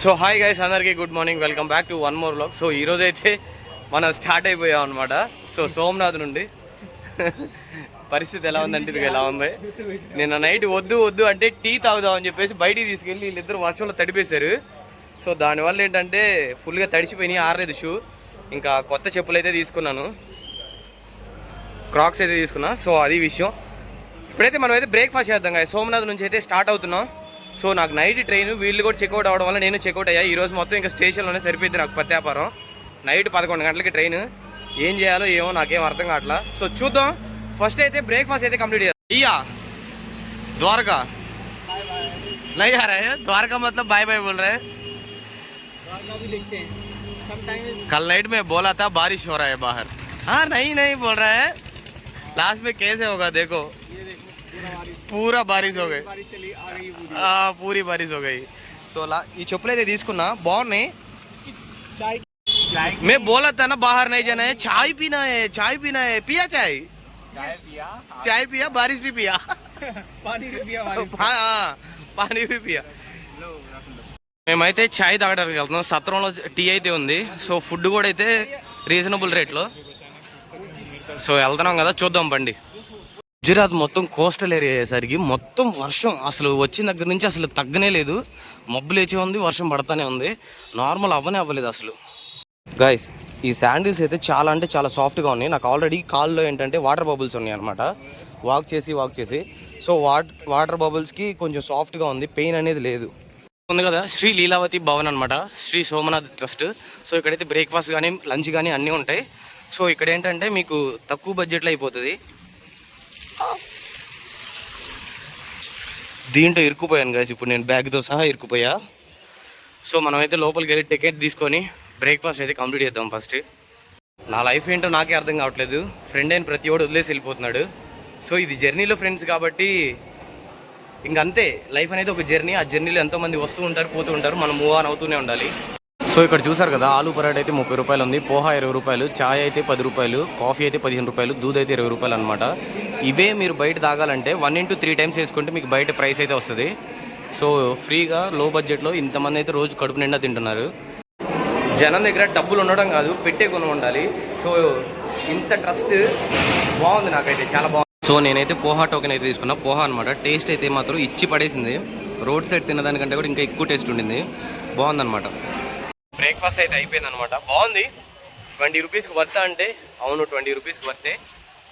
So hi guys, అందరికీ good morning. Welcome back to one more vlog. So ఈరోజు అయితే మనం స్టార్ట్ అయిపోయాం అనమాట. సో సోమనాథ్ నుండి పరిస్థితి ఎలా ఉందంటే ఇది ఎలా ఉంది. నిన్న నైట్ వద్దు అంటే టీ తాగుదామని చెప్పేసి బయటికి తీసుకెళ్ళి వీళ్ళిద్దరు వర్షంలో తడిపేశారు. సో దానివల్ల ఏంటంటే ఫుల్గా తడిచిపోయినాయి, ఆరలేదు షూ. ఇంకా కొత్త చెప్పులు అయితే తీసుకున్నాను, క్రాక్స్ అయితే తీసుకున్నా. సో అది విషయం. ఇప్పుడైతే మనం అయితే బ్రేక్ఫాస్ట్ చేద్దాం కదా. సోమనాథ్ నుంచి అయితే స్టార్ట్ అవుతున్నాం. సో నాకు నైట్ ట్రైన్, వీళ్ళు కూడా చెక్అవుట్ అవ్వడం వల్ల నేను చెక్అవుట్ అయ్యా. ఈరోజు మొత్తం ఇంకా స్టేషన్లోనే సరిపోయింది నాకు పత్యాపారం. నైట్ 11 గంటలకి ట్రైన్. ఏం చేయాలో ఏమో నాకేం అర్థం కావట్లా. సో చూద్దాం. ఫస్ట్ అయితే బ్రేక్ఫాస్ట్ అయితే కంప్లీట్ చేద్దాం. అయ్యా द्वारका नहीं आ रहा है. द्वारका मतलब बाय बाय बोल रहे हैं. कल नाइट में बोला था बारिश हो रहा है बाहर. हाँ नहीं बोल रहा है. लास्ट में कैसे होगा देखो, पूरा बारिश हो गई. पूरी बारिश हो गई. సో ఈ చెప్పులు అయితే తీసుకున్నా, బాగున్నాయి. मैं बोला था ना बाहर नहीं जाना है, चाय पीना है. पिया चाय पिया बारिश भी पिया. पानी भी पिया. మేమైతే ఛాయ్ తాగడానికి వెళ్తున్నాం. సత్రంలో టీ అయితే ఉంది. సో ఫుడ్ కూడా అయితే రీజనబుల్ రేట్లో. సో వెళ్తున్నాం కదా, చూద్దాం బండి. గుజరాత్ మొత్తం కోస్టల్ ఏరియా అయ్యేసరికి మొత్తం వర్షం అసలు వచ్చిన దగ్గర నుంచి అసలు తగ్గనే లేదు. మబ్బులు లేచి ఉంది, వర్షం పడతానే ఉంది. నార్మల్ అవ్వలేదు అసలు. గైస్, ఈ శాండిల్స్ అయితే చాలా అంటే చాలా సాఫ్ట్గా ఉన్నాయి. నాకు ఆల్రెడీ కాల్లో ఏంటంటే వాటర్ బబుల్స్ ఉన్నాయి అనమాట. వాక్ చేసి సో వాటర్ బబుల్స్కి కొంచెం సాఫ్ట్గా ఉంది, పెయిన్ అనేది లేదు. ఉంది కదా శ్రీ లీలావతి భవన్ అనమాట, శ్రీ సోమనాథ్ ట్రస్ట్. సో ఇక్కడైతే బ్రేక్ఫాస్ట్ కానీ లంచ్ కానీ అన్నీ ఉంటాయి. సో ఇక్కడ ఏంటంటే మీకు తక్కువ బడ్జెట్లో అయిపోతుంది. దీంట్లో ఇరుక్కుపోయాను గైస్, ఇప్పుడు నేను బ్యాగ్తో సహా ఇరుక్కుపోయా. సో మనమైతే లోపలికి వెళ్ళి టికెట్ తీసుకొని బ్రేక్ఫాస్ట్ అయితే కంప్లీట్ చేద్దాం. ఫస్ట్ నా లైఫ్ ఏంటో నాకే అర్థం కావట్లేదు. ఫ్రెండ్ అయిన ప్రతి వాడు వదిలేసి వెళ్ళిపోతున్నాడు. సో ఇది జర్నీలో ఫ్రెండ్స్ కాబట్టి ఇంకంతే. లైఫ్ అనేది ఒక జర్నీ. ఆ జర్నీలో ఎంతోమంది వస్తూ ఉంటారు, పోతూ ఉంటారు. మనం మూవ్ ఆన్ అవుతూనే ఉండాలి. సో ఇక్కడ చూసారు కదా, ఆలూ పరాఠా అయితే 30 రూపాయలు ఉంది, పోహా 20 రూపాయలు, చాయ్ అయితే 10 రూపాయలు, కాఫీ అయితే 15 రూపాయలు, దూద్ అయితే 20 రూపాయలు అనమాట. ఇవే మీరు బయట తాగాలంటే 1 into 3 times వేసుకుంటే మీకు బయట ప్రైస్ అయితే వస్తుంది. సో ఫ్రీగా లో బడ్జెట్లో ఇంతమంది అయితే రోజు కడుపు నిండా తింటున్నారు. జనం దగ్గర డబ్బులు ఉండడం కాదు, పెట్టే గుణం ఉండాలి. సో ఇంత ట్రస్ట్ బాగుంది, నాకైతే చాలా బాగుంది. సో నేనైతే పోహా టోకెన్ అయితే తీసుకున్నా. పోహా అనమాట. టేస్ట్ అయితే మాత్రం ఇచ్చి పడేసింది. రోడ్ సైడ్ తినదానికంటే కూడా ఇంకా ఎక్కువ టేస్ట్ ఉండింది. బాగుందన్నమాట. బ్రేక్ఫాస్ట్ అయితే అయిపోయింది అనమాట. బాగుంది. 20 రూపీస్కి వర్తా అంటే అవును, 20 రూపీస్కి వర్తే.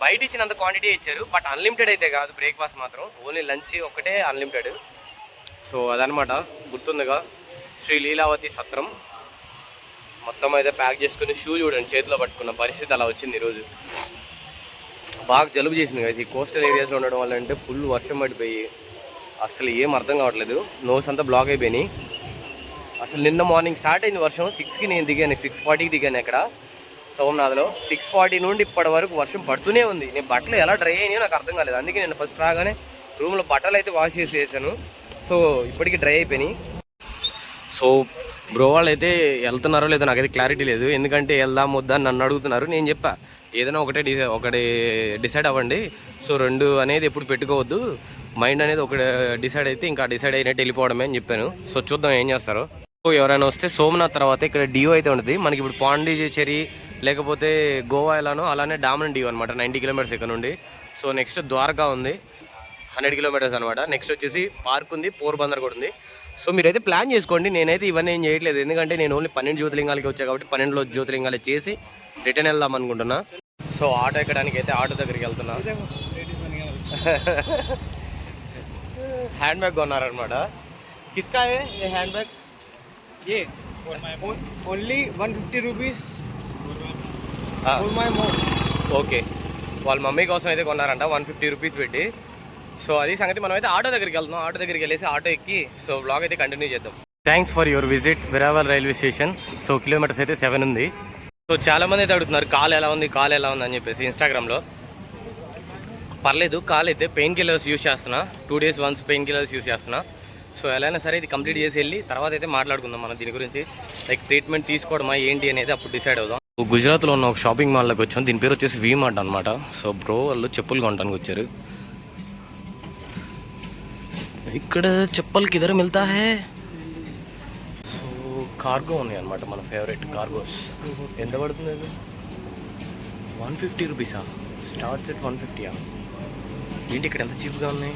బయట ఇచ్చినంత క్వాంటిటీ ఇచ్చారు, బట్ అన్లిమిటెడ్ అయితే కాదు. బ్రేక్ఫాస్ట్ మాత్రం ఓన్లీ లంచ్ ఒకటే అన్లిమిటెడ్. సో అదనమాట. గుర్తుందిగా శ్రీ లీలావతి సత్రం. మొత్తం అయితే ప్యాక్ చేసుకుని షూ చూడండి చేతిలో పట్టుకున్న పరిస్థితి అలా వచ్చింది ఈరోజు. బాగా జలుబు చేసింది కదా. ఈ కోస్టల్ ఏరియాస్లో ఉండడం వల్ల అంటే ఫుల్ వర్షం పడిపోయి అసలు ఏం అర్థం కావట్లేదు. నోస్ అంతా బ్లాక్ అయిపోయినాయి. అసలు నిన్న మార్నింగ్ స్టార్ట్ అయింది వర్షం. 6కి నేను దిగాను, 6:40కి దిగాను ఇక్కడ సోమనాథ్లో. 6:40 నుండి ఇప్పటి వరకు వర్షం పడుతూనే ఉంది. నేను బట్టలు ఎలా డ్రై అయినాయో నాకు అర్థం కాలేదు. అందుకే నేను ఫస్ట్ రాగానే రూమ్లో బట్టలు అయితే వాష్ చేసి వేసాను. సో ఇప్పటికీ డ్రై అయిపోయినాయి. సో బ్రో వాళ్ళు అయితే వెళ్తున్నారో లేదో నాకైతే క్లారిటీ లేదు. ఎందుకంటే వెళ్దాం వద్దా అని నన్ను అడుగుతున్నారు. నేను చెప్పా ఏదైనా ఒకటి డిసైడ్ అవ్వండి. సో 2 అనేది ఎప్పుడు పెట్టుకోవద్దు. మైండ్ అనేది ఒకటి డిసైడ్ అయితే ఇంకా డిసైడ్ అయినట్టు వెళ్ళిపోవడమే అని చెప్పాను. సో చూద్దాం ఏం చేస్తారో. సో ఎవరైనా వస్తే సోమనాథ్ తర్వాత ఇక్కడ డియో అయితే ఉంటుంది మనకి. ఇప్పుడు పాండిచేరి లేకపోతే గోవా ఎలానో అలానే డామన్ డియో అనమాట, 90 కిలోమీటర్స్ ఇక్కడ నుండి. సో నెక్స్ట్ ద్వారకా ఉంది, 100 కిలోమీటర్స్ అనమాట. నెక్స్ట్ వచ్చేసి పార్క్ ఉంది, పోర్బందర్ కూడా ఉంది. సో మీరైతే ప్లాన్ చేసుకోండి. నేనైతే ఇవన్నీ ఏం చేయట్లేదు, ఎందుకంటే నేను ఓన్లీ 12 జ్యోతిలింగాలకి వచ్చా కాబట్టి 12 జ్యోతిలింగాలు చేసి రిటర్న్ వెళ్దాం అనుకుంటున్నా. సో ఆటో ఎక్కడానికి అయితే ఆటో దగ్గరికి వెళ్తున్నా. హ్యాండ్ బ్యాగ్ కొన్నారనమాట. కిస్కా ఏ హ్యాండ్ బ్యాగ్? ये ओनली 150 रुपीस ఓకే. వాళ్ళ మమ్మీ కోసం అయితే కొన్నారంట 150 రూపీస్ పెట్టి. సో అది సంగతి. మనం అయితే ఆటో దగ్గరికి వెళ్తున్నాం. ఆటో దగ్గరికి వెళ్ళేసి ఆటో ఎక్కి సో బ్లాగ్ అయితే కంటిన్యూ చేద్దాం. Thanks for your visit Veraval railway station. So kilometres అయితే 7 ఉంది. సో చాలామంది అయితే అడుగుతున్నారు కాల్ ఎలా ఉంది అని చెప్పేసి ఇన్స్టాగ్రామ్లో. పర్లేదు, కాల్ అయితే పెయిన్ కిల్లర్స్ యూస్ చేస్తున్నా. 2 days once pain killers use చేస్తున్నా. సో ఎలా అయినా సరే ఇది కంప్లీట్ చేసి వెళ్ళి తర్వాత అయితే మాట్లాడుకుందాం మనం దీని గురించి. లైక్ ట్రీట్మెంట్ తీసుకోవడమా ఏంటి అనేది అప్పుడు డిసైడ్ అవుదాం. గుజరాత్లో ఉన్న ఒక షాపింగ్ మాల్లోకి వచ్చాం. దీని పేరు వచ్చేసి వి మార్ట్ అనమాట. సో బ్రో వాళ్ళు చెప్పులు కొనడానికి వచ్చారు. ఇక్కడ చెప్పల్ కిధర్ మిల్తా హై. సో కార్గో ఉన్నాయి అనమాట, మన ఫేవరెట్ కార్గోస్. ఎంత పడుతుంది అది? 150 రూపీసా? Starts at 150యా? ఏంటి ఇక్కడ ఎంత చీప్గా ఉన్నాయి?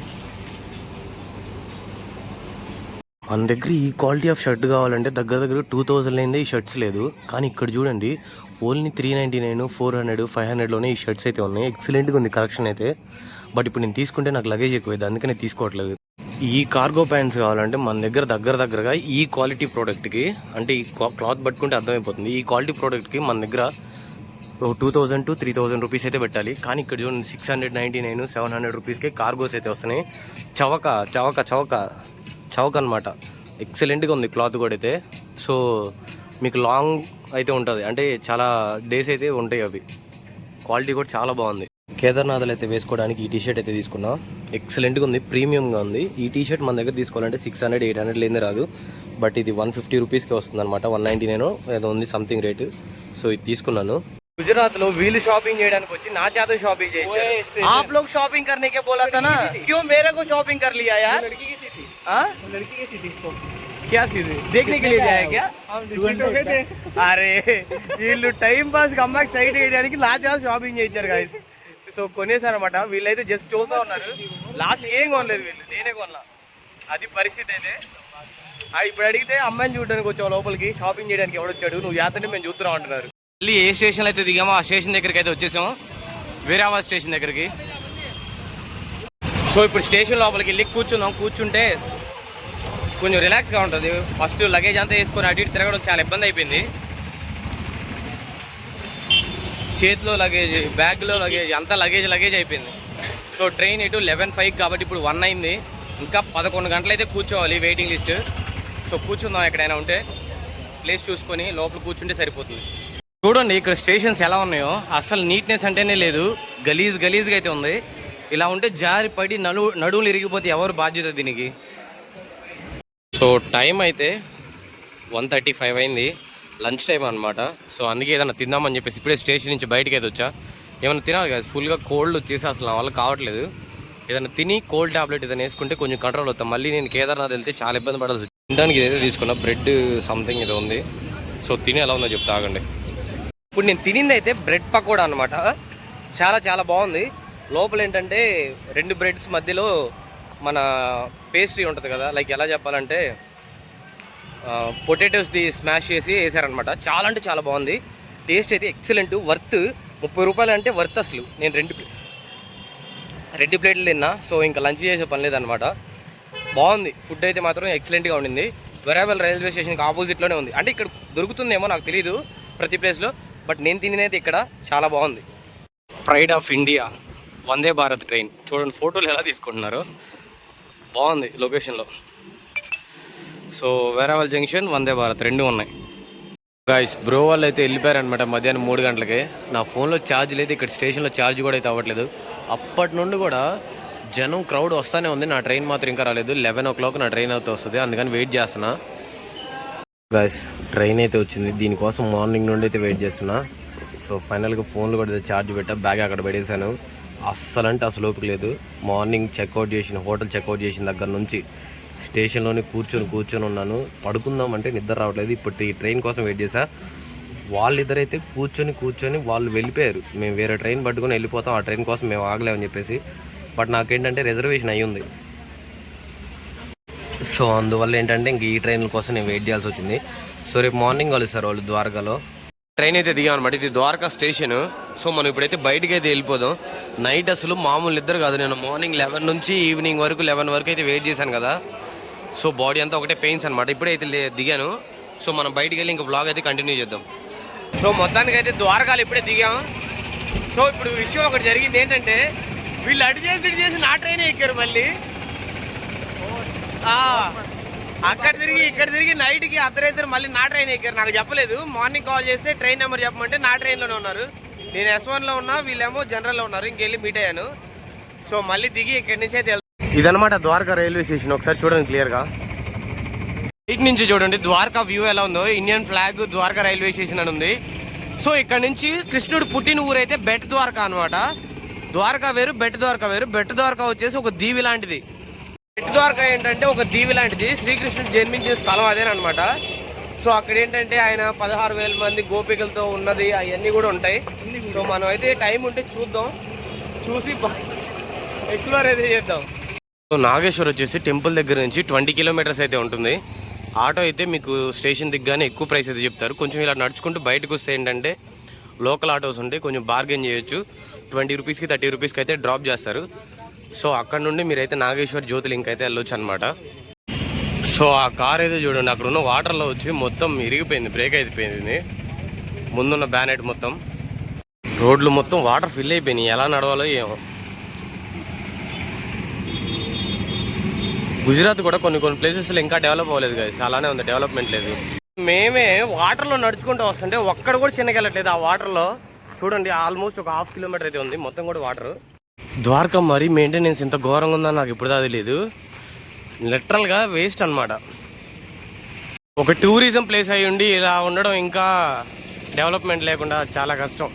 మన దగ్గర ఈ క్వాలిటీ ఆఫ్ షర్ట్ కావాలంటే దగ్గర దగ్గర 2000 అయింది ఈ షర్ట్స్ లేదు. కానీ ఇక్కడ చూడండి ఓన్లీ 399, 400, 500లోనే ఈ షర్ట్స్ అయితే ఉన్నాయి. ఎక్సలెంట్గా ఉంది కలెక్షన్ అయితే. బట్ ఇప్పుడు నేను తీసుకుంటే నాకు లగేజ్ ఎక్కువైంది, అందుకని తీసుకోవట్లేదు. ఈ కార్గో ప్యాంట్స్ కావాలంటే మన దగ్గర దగ్గరగా ఈ క్వాలిటీ ప్రోడక్ట్కి, అంటే ఈ క్లాత్ పట్టుకుంటే అర్థమైపోతుంది, ఈ క్వాలిటీ ప్రోడక్ట్కి మన దగ్గర 2000 to 3000 రూపీస్ అయితే పెట్టాలి. కానీ ఇక్కడ చూడండి 699, 700 రూపీస్కి కార్గోస్ అయితే వస్తున్నాయి. చవక అనమాట. ఎక్సలెంట్గా ఉంది క్లాత్ కూడా అయితే. సో మీకు లాంగ్ అయితే ఉంటుంది, అంటే చాలా డేస్ అయితే ఉంటాయి అవి. క్వాలిటీ కూడా చాలా బాగుంది. కేదార్నాథ్లో అయితే వేసుకోవడానికి ఈ టీషర్ట్ అయితే తీసుకున్నా. ఎక్సలెంట్గా ఉంది, ప్రీమియంగా ఉంది. ఈ టీషర్ట్ మన దగ్గర తీసుకోవాలంటే 600, 800 లేదే రాదు. బట్ ఇది 150 రూపీస్కి వస్తుంది అనమాట. 199 ఏదో ఉంది సంథింగ్ రేటు. సో ఇది తీసుకున్నాను. గుజరాత్లో వీళ్ళు షాపింగ్ చేయడానికి వచ్చి నా చేత షాపింగ్ చేయించారు. आप लोग शॉपिंग करने के बोला था ना, क्यों मेरे को शॉपिंग कर लिया यार? लड़की की थी। हाँ लड़की की थी। क्या सीधी देखने के लिए जाए क्या? అరే వీళ్ళు టైం పాస్ అమ్మాయికి సైడ్ వేయడానికి నా చేత షాపింగ్ చేయించారు గాయస్. సో కొనేసారనమాట. వీళ్ళైతే జస్ట్ చూస్తూ ఉన్నారు, లాస్ట్ ఏం కొనలేదు వీళ్ళు, నేనే కొన్నా. అది పరిస్థితి అయితే. ఇప్పుడు అడిగితే అమ్మాయిని చూడడానికి వచ్చావు లోపలికి, షాపింగ్ చేయడానికి ఎవడొచ్చాడు, నువ్వు యాత్రని మేము చూస్తున్నాం అంటున్నారు. మళ్ళీ ఏ స్టేషన్లో అయితే దిగామో ఆ స్టేషన్ దగ్గరికి అయితే వచ్చేసాము, వీరావాస్ స్టేషన్ దగ్గరికి. సో ఇప్పుడు స్టేషన్ లోపలికి వెళ్ళి కూర్చుంటే కొంచెం రిలాక్స్గా ఉంటుంది. ఫస్ట్ లగేజ్ అంతా వేసుకొని అటు ఇటు తిరగడం చాలా ఇబ్బంది అయిపోయింది. చేతిలో లగేజ్, బ్యాగ్లో లగేజ్, అంతా లగేజ్ అయిపోయింది. సో ట్రైన్ ఇటు 11:05 కాబట్టి ఇప్పుడు 1 అయింది. ఇంకా 11 గంటలు అయితే కూర్చోవాలి వెయిటింగ్ లిస్ట్. సో కూర్చుందాం, ఎక్కడైనా ఉంటే ప్లేస్ చూసుకొని లోపల కూర్చుంటే సరిపోతుంది. చూడండి ఇక్కడ స్టేషన్స్ ఎలా ఉన్నాయో, అసలు నీట్నెస్ అంటేనే లేదు, గలీజ్గా అయితే ఉంది. ఇలా ఉంటే జారి పడి నడువులు ఇరిగిపోతే ఎవరు బాధ్యత దీనికి? సో టైం అయితే 1:35 అయింది, లంచ్ టైం అనమాట. సో అందుకే ఏదైనా తిందామని చెప్పేసి ఇప్పుడే స్టేషన్ నుంచి బయటకి అయితే వచ్చా. ఏమైనా తినాలి కదా, ఫుల్గా కోల్డ్ వచ్చేసి అసలు నా వల్ల కావట్లేదు. ఏదైనా తిని కోల్డ్ ట్యాబ్లెట్ ఏదైనా వేసుకుంటే కొంచెం కంట్రోల్ అవుతాం. మళ్ళీ నేను కేదార్నాథ్ వెళ్తే చాలా ఇబ్బంది పడాల్సి వచ్చింది. తినడానికి ఇదైతే తీసుకున్నా, బ్రెడ్ సంథింగ్ ఏదో ఉంది. సో తిని ఎలా ఉందో చెప్తా ఆగండి. ఇప్పుడు నేను తినింది అయితే బ్రెడ్ పకోడా అనమాట. చాలా బాగుంది. లోపల ఏంటంటే 2 బ్రెడ్స్ మధ్యలో మన పేస్ట్రీ ఉంటుంది కదా, లైక్ ఎలా చెప్పాలంటే పొటాటోస్ది స్మాష్ చేసి వేసారనమాట. చాలా అంటే చాలా బాగుంది. టేస్ట్ అయితే ఎక్సలెంట్, వర్త్. 30 రూపాయలు అంటే వర్త్ అసలు. నేను 2 ప్లేట్లు తిన్నా. సో ఇంకా లంచ్ చేసే పని లేదనమాట. బాగుంది ఫుడ్ అయితే మాత్రం ఎక్సలెంట్గా ఉండింది. వెరావల్ రైల్వే స్టేషన్కి ఆపోజిట్లోనే ఉంది. అంటే ఇక్కడ దొరుకుతుందేమో నాకు తెలీదు ప్రతి ప్లేస్లో, బట్ నేను తినేది ఇక్కడ చాలా బాగుంది. Pride of India Vande Bharat train. చూడండి ఫోటోలు ఎలా తీసుకుంటున్నారో, బాగుంది లొకేషన్లో. సో వేరావల్ జంక్షన్, వందే భారత్ 2 ఉన్నాయి. గాయస్ బ్రో వాళ్ళు అయితే వెళ్ళిపోయారనమాట మధ్యాహ్నం 3 గంటలకి. నా ఫోన్లో ఛార్జ్ లేదు, ఇక్కడ స్టేషన్లో ఛార్జ్ కూడా అయితే అవ్వట్లేదు. అప్పటి నుండి కూడా జనం క్రౌడ్ వస్తూనే ఉంది. నా ట్రైన్ మాత్రం ఇంకా రాలేదు. 11 o'clock నా ట్రైన్ అయితే వస్తుంది, అందుకని వెయిట్ చేస్తున్నా. గాయస్ ట్రైన్ అయితే వచ్చింది, దీనికోసం మార్నింగ్ నుండి అయితే వెయిట్ చేస్తున్నా. సో ఫైనల్గా ఫోన్లో కూడా ఛార్జ్ పెట్టా, బ్యాగ్ అక్కడ పెట్టేశాను. అస్సలంటే అసలు ఓపిక లేదు. మార్నింగ్ హోటల్ చెక్అవుట్ చేసిన దగ్గర నుంచి స్టేషన్లోనే కూర్చొని ఉన్నాను. పడుకుందాం అంటే నిద్ర రావట్లేదు. ఇప్పుడు ఈ ట్రైన్ కోసం వెయిట్ చేశా. వాళ్ళిద్దరైతే కూర్చొని వాళ్ళు వెళ్ళిపోయారు. మేము వేరే ట్రైన్ పట్టుకొని వెళ్ళిపోతాం, ఆ ట్రైన్ కోసం మేము ఆగలేమని చెప్పేసి. బట్ నాకేంటంటే రిజర్వేషన్ అయ్యి ఉంది. సో అందువల్ల ఏంటంటే ఇంక ఈ ట్రైన్ కోసం నేను వెయిట్ చేయాల్సి వచ్చింది. సో రేపు మార్నింగ్ కలుస్తారు వాళ్ళు ద్వారకాలో. ట్రైన్ అయితే దిగామన్నమాట. ఇది ద్వారకా స్టేషన్. సో మనం ఇప్పుడైతే బయటకి అయితే వెళ్ళిపోదాం. నైట్ అసలు మామూలు నిద్ర కాదు. నేను మార్నింగ్ 11 నుంచి ఈవినింగ్ వరకు 11 వరకు అయితే వెయిట్ చేశాను కదా. సో బాడీ అంతా ఒకటే పెయిన్స్ అనమాట. ఇప్పుడైతే దిగాను. సో మనం బయటికి వెళ్ళి ఇంకా వ్లాగ్ అయితే కంటిన్యూ చేద్దాం. సో మొత్తానికి అయితే ద్వారకాలు ఇప్పుడే దిగాం. సో ఇప్పుడు విషయం ఒకటి జరిగింది ఏంటంటే, వీళ్ళు అటు చేసి నా ట్రైనే ఎక్కారు మళ్ళీ. అక్కడ తిరిగి ఇక్కడ తిరిగి నైట్కి అర్ధరాత్రి మళ్ళీ నా ట్రైన్ ఎక్కారు. నాకు చెప్పలేదు. మార్నింగ్ కాల్ చేస్తే ట్రైన్ నెంబర్ చెప్పమంటే నా ట్రైన్లోనే ఉన్నారు. నేను S1లో ఉన్నా, వీళ్ళేమో జనరల్లో ఉన్నారు. ఇంకెళ్ళి మీట్ అయ్యాను. సో మళ్ళీ దిగి ఇక్కడి నుంచి అయితే ఇదనమాట ద్వారకా రైల్వే స్టేషన్. ఒకసారి చూడండి క్లియర్గా. ఇటు నుంచి చూడండి ద్వారకా వ్యూ ఎలా ఉందో. Indian flag Dwarka railway station అని ఉంది. సో ఇక్కడ నుంచి కృష్ణుడు పుట్టిన ఊరైతే బెట్ ద్వారకా అనమాట. ద్వారకా వేరు, బెట్ ద్వారకా వేరు. బెట్ ద్వారకా వచ్చేసి ఒక దీవి లాంటిది. బెట్ ద్వారకా ఏంటంటే ఒక దీవి లాంటిది. శ్రీకృష్ణుడు జన్మించిన స్థలం అదేనమాట. సో అక్కడ ఏంటంటే ఆయన 16,000 మంది గోపికలతో ఉన్నది అవన్నీ కూడా ఉంటాయి. సో మనం అయితే టైం ఉంటే చూద్దాం, చూసి ఎక్స్ప్లోర్ అయితే చేద్దాం. సో నాగేశ్వర్ వచ్చేసి టెంపుల్ దగ్గర నుంచి 20 కిలోమీటర్స్ అయితే ఉంటుంది. ఆటో అయితే మీకు స్టేషన్ దిగ్గానే ఎక్కువ ప్రైస్ అయితే చెప్తారు. కొంచెం ఇలా నడుచుకుంటూ బయటకు వస్తే ఏంటంటే లోకల్ ఆటోస్ ఉంటాయి, కొంచెం బార్గెన్ చేయొచ్చు. 20 రూపీస్కి 30 రూపీస్కి అయితే డ్రాప్ చేస్తారు. సో అక్కడ నుండి మీరైతే నాగేశ్వర్ జ్యోతిలింక్ అయితే వెళ్ళొచ్చు అనమాట. సో ఆ కార్ అయితే చూడండి, అక్కడ ఉన్న వాటర్లో వచ్చి మొత్తం ఇరిగిపోయింది, బ్రేక్ అయిపోయింది. ముందున్న బ్యానెట్ మొత్తం, రోడ్లు మొత్తం వాటర్ ఫిల్ అయిపోయినాయి. ఎలా నడవాలో ఏమో. గుజరాత్ కూడా కొన్ని ప్లేసెస్లో ఇంకా డెవలప్ అవ్వలేదు కదా, అలానే ఉంది, డెవలప్మెంట్ లేదు. మేమే వాటర్లో నడుచుకుంటూ వస్తుంటే ఒక్కడ కూడా చిన్నకెళ్ళట్లేదు ఆ వాటర్లో. చూడండి ఆల్మోస్ట్ ఒక 1/2 కిలోమీటర్ అయితే ఉంది, మొత్తం కూడా వాటర్. ద్వారకా మరి మెయింటెనెన్స్ ఇంత ఘోరంగా ఉందని నాకు ఇప్పుడు తెలియదు. లిటరల్గా వేస్ట్ అనమాట. ఒక టూరిజం ప్లేస్ అయి ఉండి ఇలా ఉండడం ఇంకా డెవలప్మెంట్ లేకుండా చాలా కష్టం.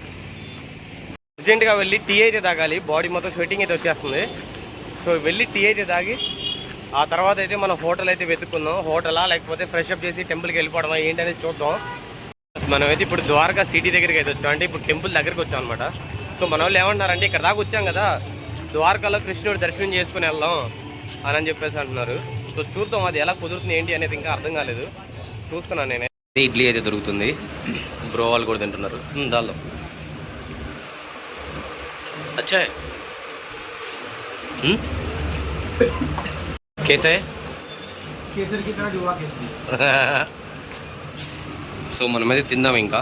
అర్జెంటుగా వెళ్ళి టీ అయితే తాగాలి, బాడీ మొత్తం స్వెట్టింగ్ అయితే వచ్చేస్తుంది. సో వెళ్ళి టీ అయితే తాగి ఆ తర్వాత అయితే మనం హోటల్ అయితే వెతుక్కుందాం. హోటలా లేకపోతే ఫ్రెష్ అప్ చేసి టెంపుల్కి వెళ్ళిపోవడమా ఏంటనేది చూద్దాం. మనమైతే ఇప్పుడు ద్వారకా సిటీ దగ్గరికి అయితే వచ్చాం, అంటే ఇప్పుడు టెంపుల్ దగ్గరికి వచ్చాం అనమాట. సో మన వాళ్ళు ఏమంటున్నారంటే ఇక్కడ దాకా వచ్చాం కదా, ద్వారకాలో కృష్ణుడు దర్శనం చేసుకుని వెళ్దాం అని చెప్పేసి అంటున్నారు. సో చూద్దాం అది ఎలా కుదురుతుంది ఏంటి అనేది ఇంకా అర్థం కాలేదు, చూస్తున్నాను నేనే. ఇడ్లీ అయితే దొరుకుతుంది, బ్రో వాళ్ళు కూడా తింటున్నారు దానిలో. అచ్చా కేసే केसर की तरह जुआ केसर. సో మనమైతే తిందాం. ఇంకా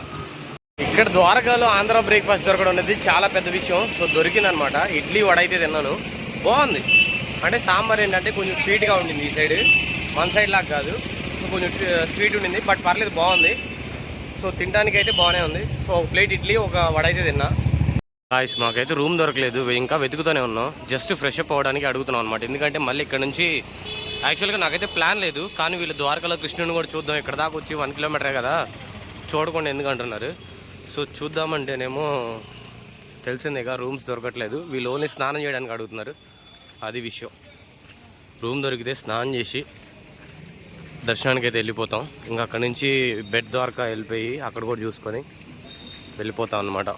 ఇక్కడ ద్వారకాలో ఆంధ్ర బ్రేక్ఫాస్ట్ దొరకడం అనేది చాలా పెద్ద విషయం. సో దొరికిందనమాట. ఇడ్లీ వడ అయితే తిన్నాను, బాగుంది. అంటే సాంబార్ ఏంటంటే కొంచెం స్వీట్గా ఉండింది ఈ సైడ్, మన సైడ్ లాగా కాదు. సో కొంచెం స్వీట్ ఉండింది, బట్ పర్లేదు, బాగుంది. సో తినడానికి అయితే బాగానే ఉంది. సో ఒక ప్లేట్ ఇడ్లీ ఒక వడ అయితే తిన్నా. గాయ్స్ మాకైతే రూమ్ దొరకలేదు, ఇంకా వెతుకుతూనే ఉన్నాం. జస్ట్ ఫ్రెష్ అప్ అవ్వడానికి అడుగుతున్నాం అనమాట. ఎందుకంటే మళ్ళీ ఇక్కడ నుంచి యాక్చువల్గా నాకైతే ప్లాన్ లేదు, కానీ వీళ్ళు ద్వారకాలో కృష్ణుని కూడా చూద్దాం, ఇక్కడ దాకా వచ్చి 1 కిలోమీటరే కదా చూడకుండా ఎందుకు అంటున్నారు. సో చూద్దామంటేనేమో తెలిసిందేగా రూమ్స్ దొరకట్లేదు. వీళ్ళు ఓన్లీ స్నానం చేయడానికి అడుగుతున్నారు, అది విషయం. రూమ్ దొరికితే స్నానం చేసి దర్శనానికి అయితే వెళ్ళిపోతాం. ఇంకా అక్కడి నుంచి బెడ్ ద్వారకా వెళ్ళిపోయి అక్కడ కూడా చూసుకొని వెళ్ళిపోతాం అన్నమాట.